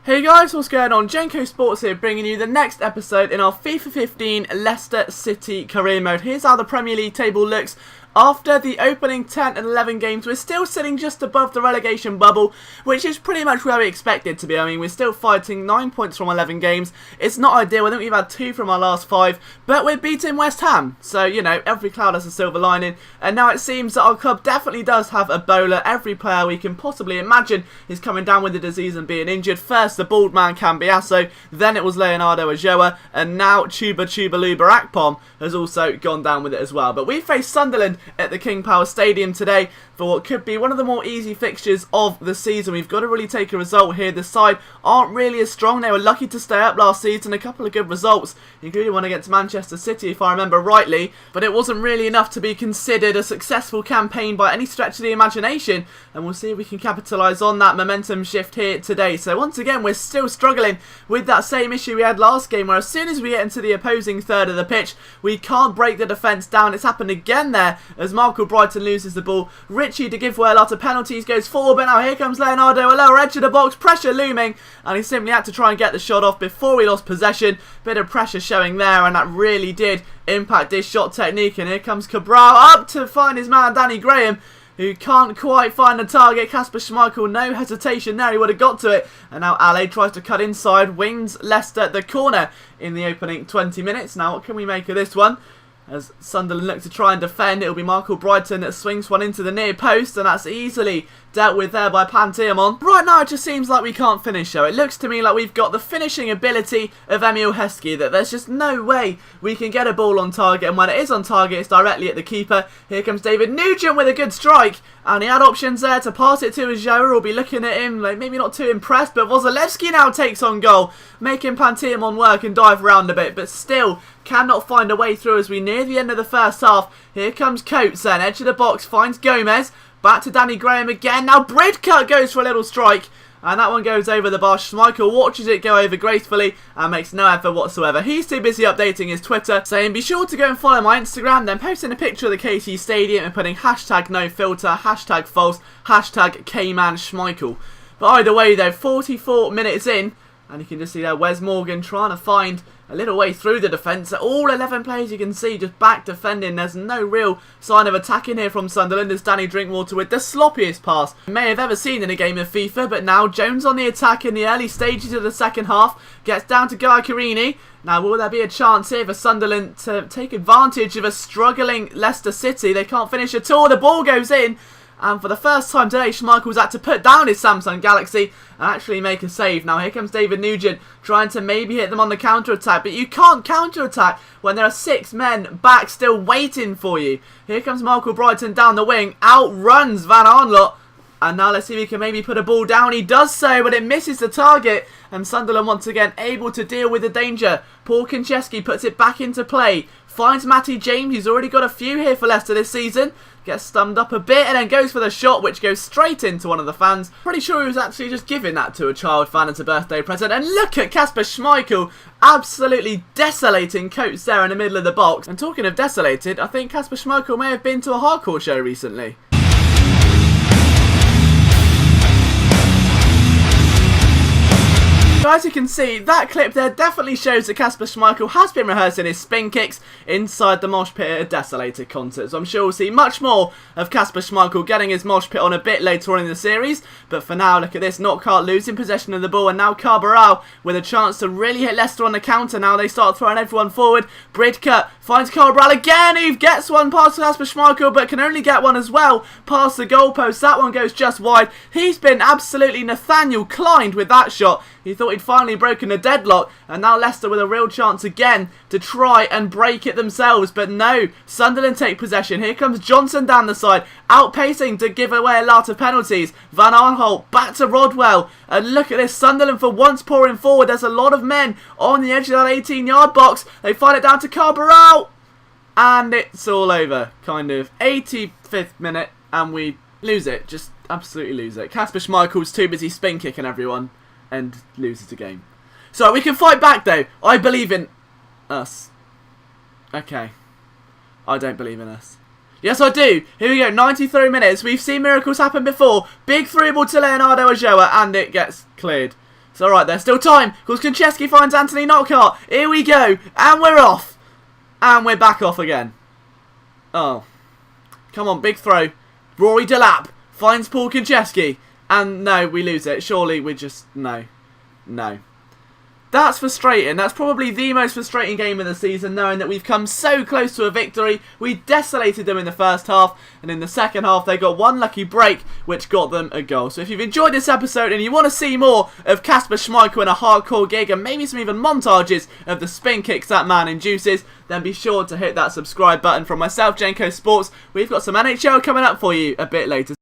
Hey guys, what's going on? Jenko Sports here, bringing you the next episode in our FIFA 15 Leicester City career mode. Here's how the Premier League table looks. After the opening 10 and 11 games, we're still sitting just above the relegation bubble, which is pretty much where we expected to be. I mean, we're still fighting 9 points from 11 games. It's not ideal. I think we've had 2 from our last 5, but we're beating West Ham. So, you know, every cloud has a silver lining. And now it seems that our club definitely does have a bowler. Every player we can possibly imagine is coming down with the disease and being injured. First, the bald man Cambiasso, then it was Leonardo Ajoa, and now Chuba Akpom has also gone down with it as well. But we face Sunderland at the King Power Stadium today for what could be one of the more easy fixtures of the season. We've got to really take a result here. The side aren't really as strong. They were lucky to stay up last season. A couple of good results, including one against Manchester City, if I remember rightly. But it wasn't really enough to be considered a successful campaign by any stretch of the imagination. And we'll see if we can capitalise on that momentum shift here today. So once again, we're still struggling with that same issue we had last game, where as soon as we get into the opposing third of the pitch, we can't break the defence down. It's happened again there as Michael Brighton loses the ball. Richie to give way a lot of penalties, goes forward, but now here comes Leonardo, a lower edge of the box, pressure looming, and he simply had to try and get the shot off before we lost possession. Bit of pressure showing there, and that really did impact his shot technique. And here comes Cabral up to find his man Danny Graham, who can't quite find the target. Kasper Schmeichel, no hesitation there, he would have got to it. And now Ale tries to cut inside, wins Leicester the corner in the opening 20 minutes. Now what can we make of this one? As Sunderland look to try and defend, it'll be Michael Brighton that swings one into the near post, and that's easily dealt with there by Pantiamon. Right now it just seems like we can't finish though. It looks to me like we've got the finishing ability of Emil Heskey, that there's just no way we can get a ball on target, and when it is on target it's directly at the keeper. Here comes David Nugent with a good strike, and he had options there to pass it to Ajoa. We'll be looking at him like maybe not too impressed, but Wozalewski now takes on goal, making Pantiamon work and dive around a bit, but still cannot find a way through as we near the end of the first half. Here comes Coates then, edge of the box, finds Gomez, back to Danny Graham again. Now Bridcut goes for a little strike, and that one goes over the bar. Schmeichel watches it go over gracefully and makes no effort whatsoever. He's too busy updating his Twitter, saying be sure to go and follow my Instagram, then posting a picture of the KT Stadium and putting hashtag no filter, hashtag false, hashtag Kman Schmeichel. But either way though, 44 minutes in, and you can just see there Wes Morgan trying to find a little way through the defence. All 11 players you can see just back defending. There's no real sign of attacking here from Sunderland as Danny Drinkwater with the sloppiest pass you may have ever seen in a game of FIFA. But now Jones on the attack in the early stages of the second half. Gets down to Guy Carini. Now will there be a chance here for Sunderland to take advantage of a struggling Leicester City? They can't finish at all. The ball goes in. And for the first time today, Schmeichel's had to put down his Samsung Galaxy and actually make a save. Now here comes David Nugent trying to maybe hit them on the counter-attack, but you can't counter-attack when there are 6 men back still waiting for you. Here comes Michael Brighton down the wing, outruns Van Arnlot, and now let's see if he can maybe put a ball down. He does so, but it misses the target, and Sunderland once again able to deal with the danger. Paul Konchesky puts it back into play, finds Matty James, he's already got a few here for Leicester this season. Gets stummed up a bit and then goes for the shot, which goes straight into one of the fans. Pretty sure he was actually just giving that to a child fan as a birthday present. And look at Kasper Schmeichel absolutely desolating Coates there in the middle of the box. And talking of desolated, I think Kasper Schmeichel may have been to a hardcore show recently. So as you can see, that clip there definitely shows that Kasper Schmeichel has been rehearsing his spin kicks inside the mosh pit at a Desolated concert. So I'm sure we'll see much more of Kasper Schmeichel getting his mosh pit on a bit later on in the series. But for now, look at this, Knockaert losing possession of the ball, and now Cabral with a chance to really hit Leicester on the counter. Now they start throwing everyone forward. Bridcut finds Cabral again, who gets one past Kasper Schmeichel, but can only get one as well past the goalpost. That one goes just wide. He's been absolutely Nathaniel Klein with that shot. He thought he'd finally broken the deadlock, and now Leicester with a real chance again to try and break it themselves. But no, Sunderland take possession. Here comes Johnson down the side, outpacing to give away a lot of penalties. Van Aanholt back to Rodwell, and look at this, Sunderland for once pouring forward. There's a lot of men on the edge of that 18-yard box. They find it down to Cabral, and it's all over, kind of. 85th minute, and we lose it, just absolutely lose it. Kasper Schmeichel's too busy spin kicking everyone and loses the game. So we can fight back though. I believe in us. Okay. I don't believe in us. Yes, I do. Here we go. 93 minutes. We've seen miracles happen before. Big through ball to Leonardo Ajoa, and it gets cleared. It's alright, there's still time, because Konchesky finds Anthony Knockhart. Here we go, and we're off. And we're back off again. Oh. Come on, big throw. Rory Delap finds Paul Konchesky. And no, we lose it. Surely we just... No. No. That's frustrating. That's probably the most frustrating game of the season, knowing that we've come so close to a victory. We desolated them in the first half, and in the second half they got one lucky break, which got them a goal. So if you've enjoyed this episode and you want to see more of Kasper Schmeichel in a hardcore gig, and maybe some even montages of the spin kicks that man induces, then be sure to hit that subscribe button. From myself, Jenko Sports, we've got some NHL coming up for you a bit later.